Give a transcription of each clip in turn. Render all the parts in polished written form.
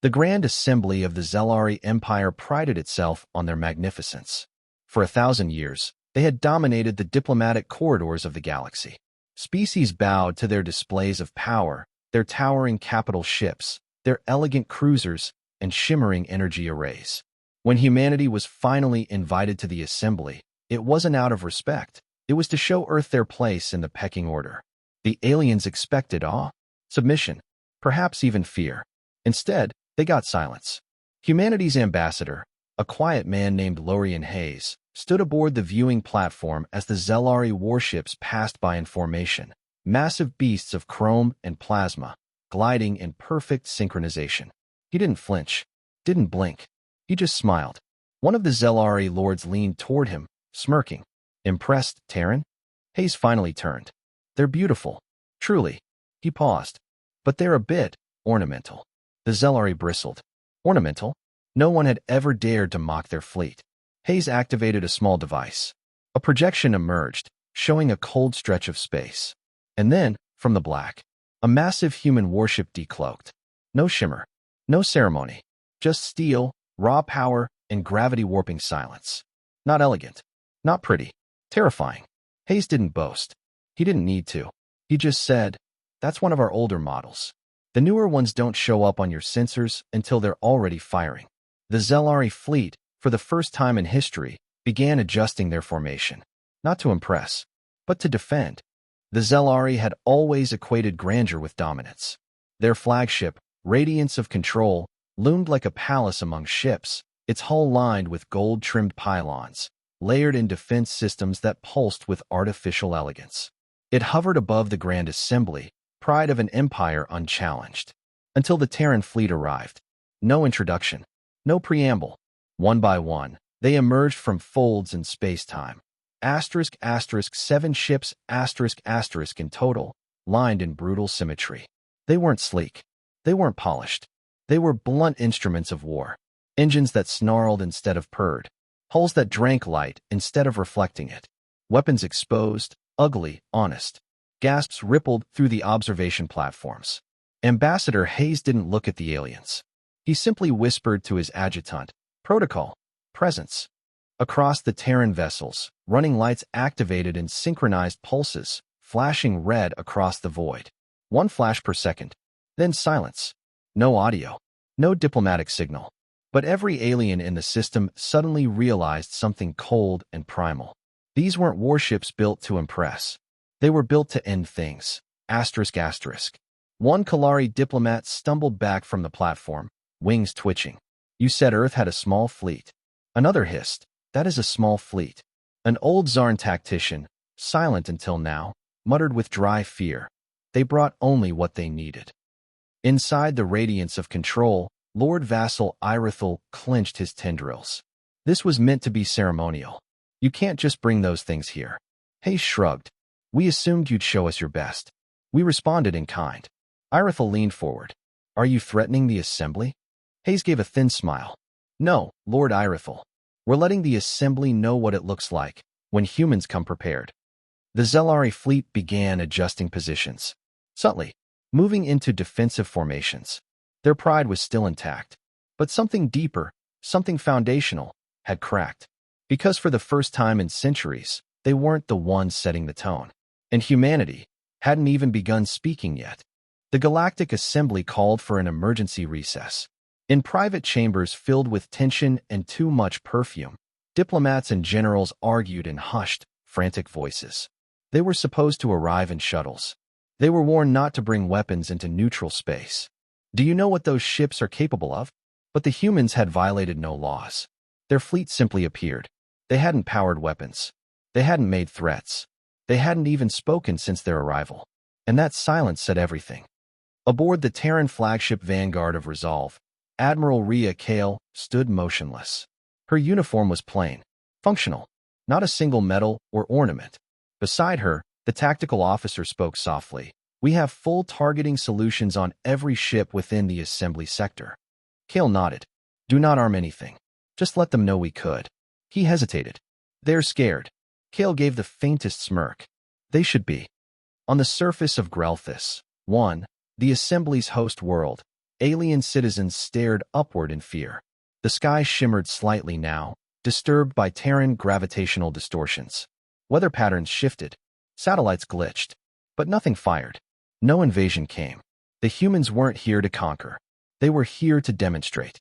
The Grand Assembly of the Zelari Empire prided itself on their magnificence. For 1,000 years, they had dominated the diplomatic corridors of the galaxy. Species bowed to their displays of power, their towering capital ships, their elegant cruisers, and shimmering energy arrays. When humanity was finally invited to the assembly, it wasn't out of respect. It was to show Earth their place in the pecking order. The aliens expected awe, submission, perhaps even fear. Instead, they got silence. Humanity's ambassador, a quiet man named Lorian Hayes, stood aboard the viewing platform as the Zelari warships passed by in formation, massive beasts of chrome and plasma, gliding in perfect synchronization. He didn't flinch, didn't blink. He just smiled. One of the Zelari lords leaned toward him, smirking. Impressed, Terran? Hayes finally turned. They're beautiful. Truly. He paused. But they're a bit ornamental. The Zelari bristled. Ornamental? No one had ever dared to mock their fleet. Hayes activated a small device. A projection emerged, showing a cold stretch of space. And then, from the black, a massive human warship decloaked. No shimmer. No ceremony. Just steel, raw power, and gravity-warping silence. Not elegant. Not pretty. Terrifying. Hayes didn't boast. He didn't need to. He just said, "That's one of our older models. The newer ones don't show up on your sensors until they're already firing." The Zelari fleet, for the first time in history, began adjusting their formation. Not to impress, but to defend. The Zelari had always equated grandeur with dominance. Their flagship, Radiance of Control, loomed like a palace among ships, its hull lined with gold-trimmed pylons, layered in defense systems that pulsed with artificial elegance. It hovered above the Grand Assembly, pride of an empire unchallenged. Until the Terran fleet arrived. No introduction. No preamble. One by one, they emerged from folds in space-time. Asterisk, asterisk, 7 ships, asterisk, asterisk in total, lined in brutal symmetry. They weren't sleek. They weren't polished. They were blunt instruments of war. Engines that snarled instead of purred. Hulls that drank light instead of reflecting it. Weapons exposed, ugly, honest. Gasps rippled through the observation platforms. Ambassador Hayes didn't look at the aliens. He simply whispered to his adjutant, "Protocol. Presence." Across the Terran vessels, running lights activated in synchronized pulses, flashing red across the void. 1 flash per second. Then silence. No audio. No diplomatic signal. But every alien in the system suddenly realized something cold and primal. These weren't warships built to impress. They were built to end things. Asterisk, asterisk. One Kalari diplomat stumbled back from the platform, wings twitching. "You said Earth had a small fleet." Another hissed, "That is a small fleet." An old Zarn tactician, silent until now, muttered with dry fear. They brought only what they needed. Inside the radiance of control, Lord Vassal Irithel clenched his tendrils. This was meant to be ceremonial. You can't just bring those things here. Hayes shrugged. "We assumed you'd show us your best. We responded in kind." Irithel leaned forward. "Are you threatening the assembly?" Hayes gave a thin smile. "No, Lord Irithel. We're letting the assembly know what it looks like when humans come prepared." The Zelari fleet began adjusting positions. Subtly, moving into defensive formations. Their pride was still intact. But something deeper, something foundational, had cracked. Because for the first time in centuries, they weren't the ones setting the tone. And humanity hadn't even begun speaking yet. The Galactic Assembly called for an emergency recess. In private chambers filled with tension and too much perfume, diplomats and generals argued in hushed, frantic voices. They were supposed to arrive in shuttles. They were warned not to bring weapons into neutral space. Do you know what those ships are capable of? But the humans had violated no laws. Their fleet simply appeared. They hadn't powered weapons. They hadn't made threats. They hadn't even spoken since their arrival. And that silence said everything. Aboard the Terran flagship Vanguard of Resolve, Admiral Rhea Kale stood motionless. Her uniform was plain, functional, not a single medal or ornament. Beside her, the tactical officer spoke softly. "We have full targeting solutions on every ship within the assembly sector." Kale nodded. "Do not arm anything. Just let them know we could." He hesitated. "They're scared." Kale gave the faintest smirk. "They should be." On the surface of Grelthis, 1, the assembly's host world, Alien citizens stared upward in fear. The sky shimmered slightly now, disturbed by Terran gravitational distortions. Weather patterns shifted. Satellites glitched. But nothing fired. No invasion came. The humans weren't here to conquer. They were here to demonstrate.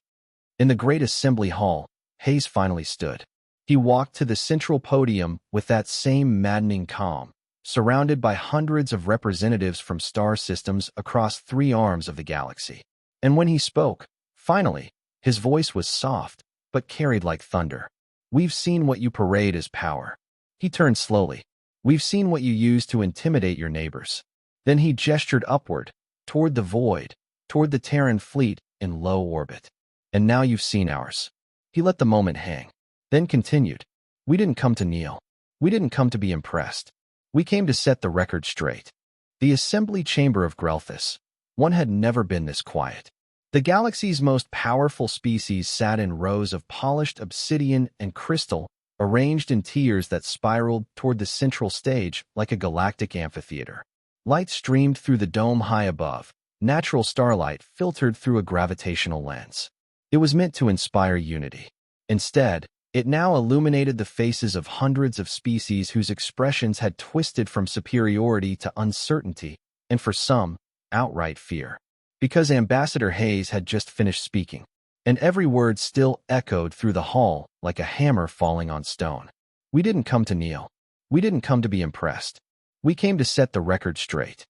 In the great assembly hall, Hayes finally stood. He walked to the central podium with that same maddening calm, surrounded by hundreds of representatives from star systems across 3 arms of the galaxy. And when he spoke, finally, his voice was soft, but carried like thunder. "We've seen what you parade as power." He turned slowly. "We've seen what you use to intimidate your neighbors." Then he gestured upward, toward the void, toward the Terran fleet in low orbit. "And now you've seen ours." He let the moment hang, then continued. "We didn't come to kneel. We didn't come to be impressed. We came to set the record straight." The assembly chamber of Grelthus. One had never been this quiet. The galaxy's most powerful species sat in rows of polished obsidian and crystal, arranged in tiers that spiraled toward the central stage like a galactic amphitheater. Light streamed through the dome high above. Natural starlight filtered through a gravitational lens. It was meant to inspire unity. Instead, it now illuminated the faces of hundreds of species whose expressions had twisted from superiority to uncertainty, and for some, outright fear. Because Ambassador Hayes had just finished speaking, and every word still echoed through the hall like a hammer falling on stone. "We didn't come to kneel. We didn't come to be impressed. We came to set the record straight."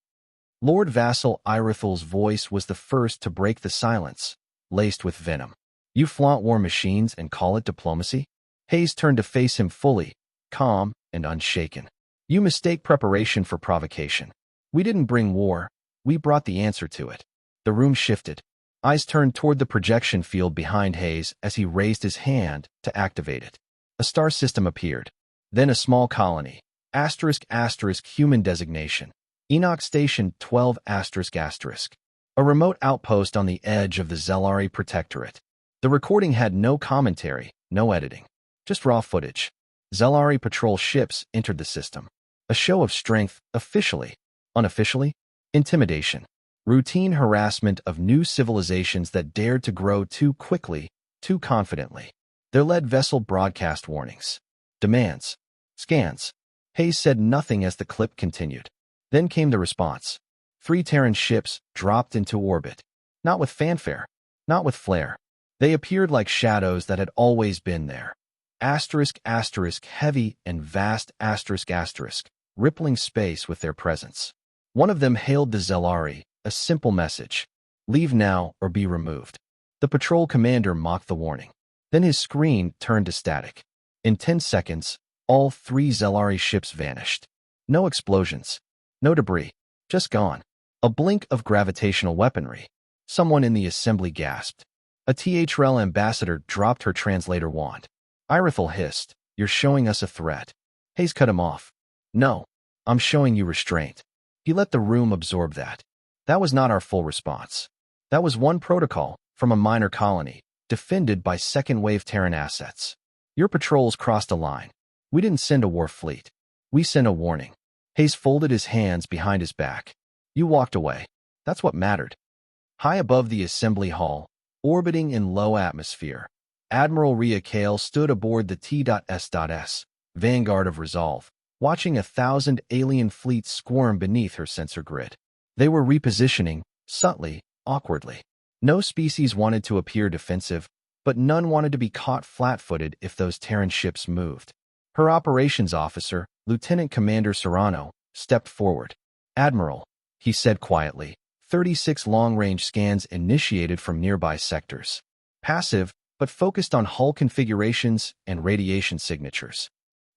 Lord Vassal Irithal's voice was the first to break the silence, laced with venom. "You flaunt war machines and call it diplomacy?" Hayes turned to face him fully, calm and unshaken. "You mistake preparation for provocation. We didn't bring war. We brought the answer to it." The room shifted. Eyes turned toward the projection field behind Hayes as he raised his hand to activate it. A star system appeared. Then a small colony. *** human designation. Enoch Station 12 ***. A remote outpost on the edge of the Zelari Protectorate. The recording had no commentary, no editing. Just raw footage. Zelari patrol ships entered the system. A show of strength, officially. Unofficially, intimidation. Routine harassment of new civilizations that dared to grow too quickly, too confidently. Their lead vessel broadcast warnings. Demands. Scans. Hayes said nothing as the clip continued. Then came the response. 3 Terran ships dropped into orbit. Not with fanfare. Not with flair. They appeared like shadows that had always been there. Heavy and vast rippling space with their presence. One of them hailed the Zelari, a simple message. "Leave now or be removed." The patrol commander mocked the warning. Then his screen turned to static. In 10 seconds, all 3 Zelari ships vanished. No explosions. No debris. Just gone. A blink of gravitational weaponry. Someone in the assembly gasped. A THRL ambassador dropped her translator wand. Irithel hissed, "You're showing us a threat." Hayes cut him off. "No, I'm showing you restraint." He let the room absorb that. That was not our full response. That was one protocol from a minor colony, defended by second-wave Terran assets. Your patrols crossed a line. We didn't send a war fleet. We sent a warning. Hayes folded his hands behind his back. You walked away. That's what mattered. High above the assembly hall, orbiting in low atmosphere, Admiral Rhea Kale stood aboard the T.S.S. Vanguard of Resolve, watching 1,000 alien fleets squirm beneath her sensor grid. They were repositioning, subtly, awkwardly. No species wanted to appear defensive, but none wanted to be caught flat-footed if those Terran ships moved. Her operations officer, Lieutenant Commander Serrano, stepped forward. "Admiral," he said quietly, 36 long-range scans initiated from nearby sectors. Passive, but focused on hull configurations and radiation signatures.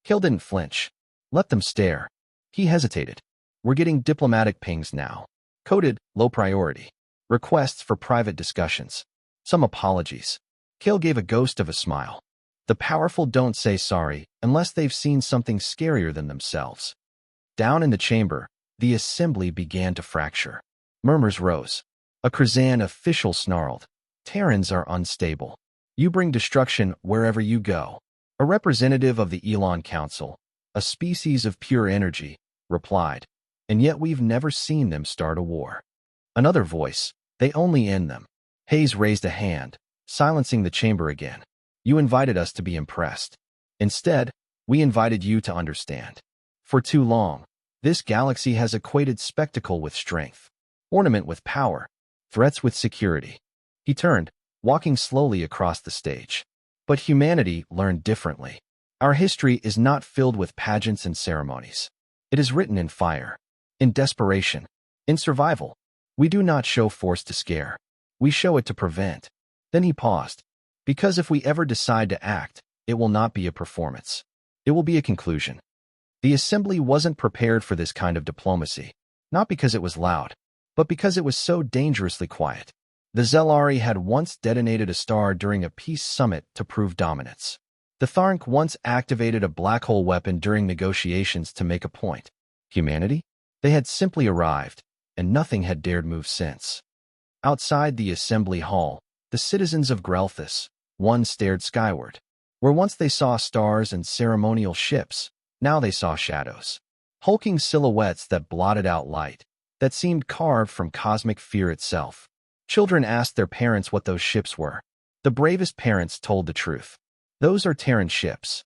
Kale didn't flinch. Let them stare. He hesitated. "We're getting diplomatic pings now. Coded, low priority. Requests for private discussions. Some apologies." Kale gave a ghost of a smile. The powerful don't say sorry unless they've seen something scarier than themselves. Down in the chamber, the assembly began to fracture. Murmurs rose. A Krazan official snarled. "Terrans are unstable. You bring destruction wherever you go." A representative of the Elon Council, a species of pure energy, replied. "And yet we've never seen them start a war." Another voice, "They only end them." Hayes raised a hand, silencing the chamber again. You invited us to be impressed. Instead, we invited you to understand. For too long, this galaxy has equated spectacle with strength, ornament with power, threats with security. He turned, walking slowly across the stage. But humanity learned differently. Our history is not filled with pageants and ceremonies. It is written in fire, in desperation, in survival. We do not show force to scare. We show it to prevent. Then he paused. Because if we ever decide to act, it will not be a performance. It will be a conclusion. The assembly wasn't prepared for this kind of diplomacy, not because it was loud, but because it was so dangerously quiet. The Zelari had once detonated a star during a peace summit to prove dominance. The Tharnk once activated a black hole weapon during negotiations to make a point. Humanity? They had simply arrived, and nothing had dared move since. Outside the assembly hall, the citizens of Grelthus, one stared skyward. Where once they saw stars and ceremonial ships, now they saw shadows. Hulking silhouettes that blotted out light, that seemed carved from cosmic fear itself. Children asked their parents what those ships were. The bravest parents told the truth. Those are Terran ships.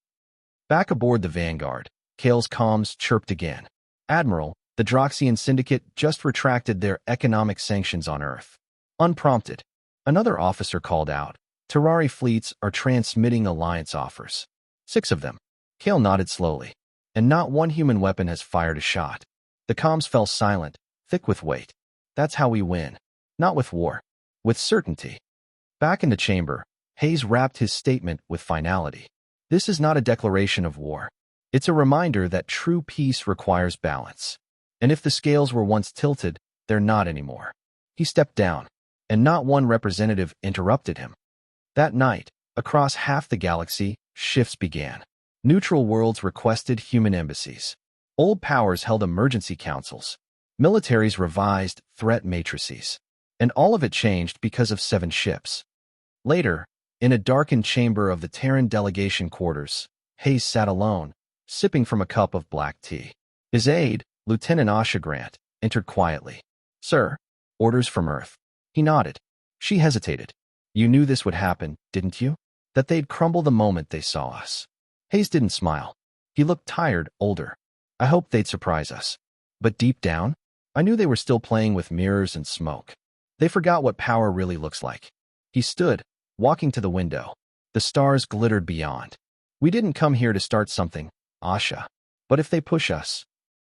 Back aboard the Vanguard, Kale's comms chirped again. Admiral, the Droxian Syndicate just retracted their economic sanctions on Earth. Unprompted, another officer called out. Terrari fleets are transmitting alliance offers. 6 of them. Kale nodded slowly. And not one human weapon has fired a shot. The comms fell silent, thick with weight. That's how we win. Not with war. With certainty. Back in the chamber, Hayes wrapped his statement with finality. This is not a declaration of war. It's a reminder that true peace requires balance. And if the scales were once tilted, they're not anymore. He stepped down, and not one representative interrupted him. That night, across half the galaxy, shifts began. Neutral worlds requested human embassies. Old powers held emergency councils. Militaries revised threat matrices. And all of it changed because of 7 ships. Later, in a darkened chamber of the Terran delegation quarters, Hayes sat alone, sipping from a cup of black tea. His aide, Lieutenant Asha Grant, entered quietly. Sir, orders from Earth. He nodded. She hesitated. You knew this would happen, didn't you? That they'd crumble the moment they saw us. Hayes didn't smile. He looked tired, older. I hoped they'd surprise us. But deep down, I knew they were still playing with mirrors and smoke. They forgot what power really looks like. He stood, walking to the window. The stars glittered beyond. We didn't come here to start something, Asha. But if they push us...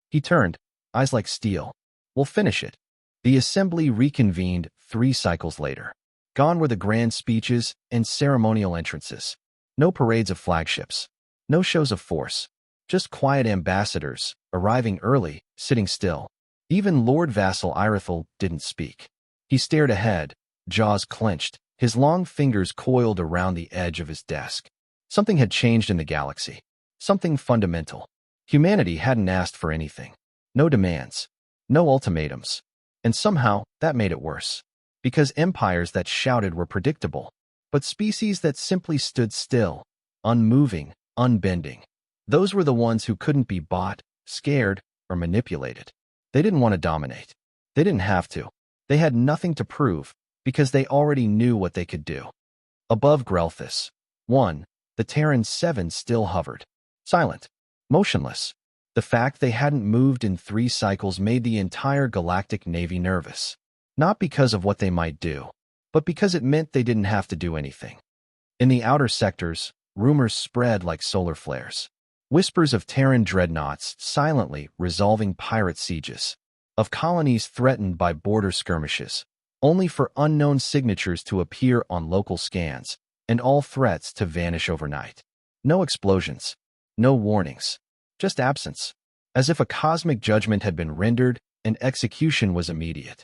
He turned, eyes like steel. We'll finish it. The assembly reconvened 3 cycles later. Gone were the grand speeches and ceremonial entrances. No parades of flagships. No shows of force. Just quiet ambassadors, arriving early, sitting still. Even Lord Vassal Irithel didn't speak. He stared ahead, jaws clenched, his long fingers coiled around the edge of his desk. Something had changed in the galaxy. Something fundamental. Humanity hadn't asked for anything. No demands. No ultimatums. And somehow, that made it worse. Because empires that shouted were predictable. But species that simply stood still, unmoving, unbending. Those were the ones who couldn't be bought, scared, or manipulated. They didn't want to dominate. They didn't have to. They had nothing to prove, because they already knew what they could do. Above Grelthus, 1, the Terran 7 still hovered. Silent. Motionless. The fact they hadn't moved in 3 cycles made the entire galactic navy nervous. Not because of what they might do, but because it meant they didn't have to do anything. In the outer sectors, rumors spread like solar flares. Whispers of Terran dreadnoughts silently resolving pirate sieges. Of colonies threatened by border skirmishes, only for unknown signatures to appear on local scans, and all threats to vanish overnight. No explosions. No warnings. Just absence. As if a cosmic judgment had been rendered and execution was immediate.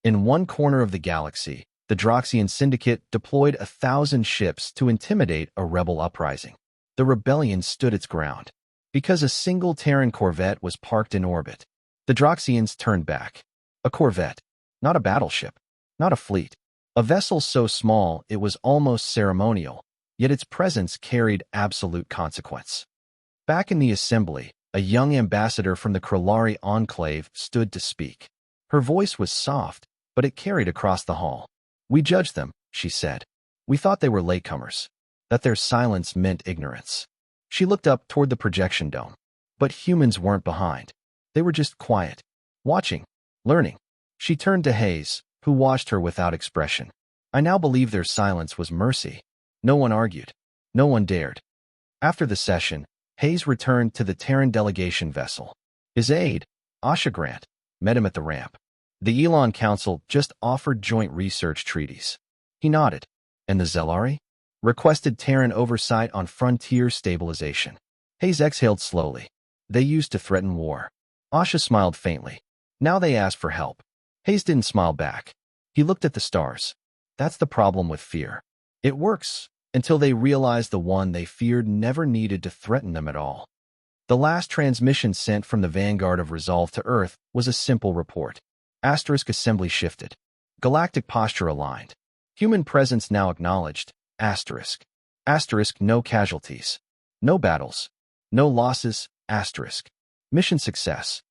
In one corner of the galaxy, the Droxian Syndicate deployed 1,000 ships to intimidate a rebel uprising. The rebellion stood its ground. Because a single Terran corvette was parked in orbit, the Droxians turned back. A corvette. Not a battleship. Not a fleet. A vessel so small it was almost ceremonial, yet its presence carried absolute consequence. Back in the assembly, a young ambassador from the Krillari Enclave stood to speak. Her voice was soft, but it carried across the hall. We judged them, she said. We thought they were latecomers, that their silence meant ignorance. She looked up toward the projection dome. But humans weren't behind. They were just quiet, watching, learning. She turned to Hayes, who watched her without expression. I now believe their silence was mercy. No one argued. No one dared. After the session, Hayes returned to the Terran delegation vessel. His aide, Asha Grant, met him at the ramp. The Elon Council just offered joint research treaties. He nodded. And the Zelari? Requested Terran oversight on frontier stabilization. Hayes exhaled slowly. They used to threaten war. Asha smiled faintly. Now they ask for help. Hayes didn't smile back. He looked at the stars. That's the problem with fear. It works until they realize the one they feared never needed to threaten them at all. The last transmission sent from the vanguard of Resolve to Earth was a simple report. Asterisk assembly shifted. Galactic posture aligned. Human presence now acknowledged. Asterisk. Asterisk no casualties. No battles. No losses. Asterisk. Mission success.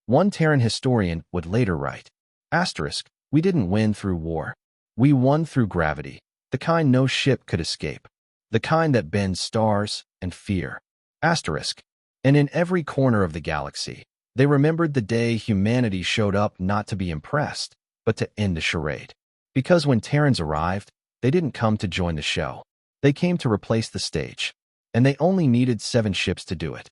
One Terran historian would later write. Asterisk. We didn't win through war. We won through gravity. The kind no ship could escape. The kind that bends stars and fear. Asterisk. And in every corner of the galaxy, they remembered the day humanity showed up not to be impressed, but to end the charade. Because when Terrans arrived, they didn't come to join the show. They came to replace the stage. And they only needed 7 ships to do it.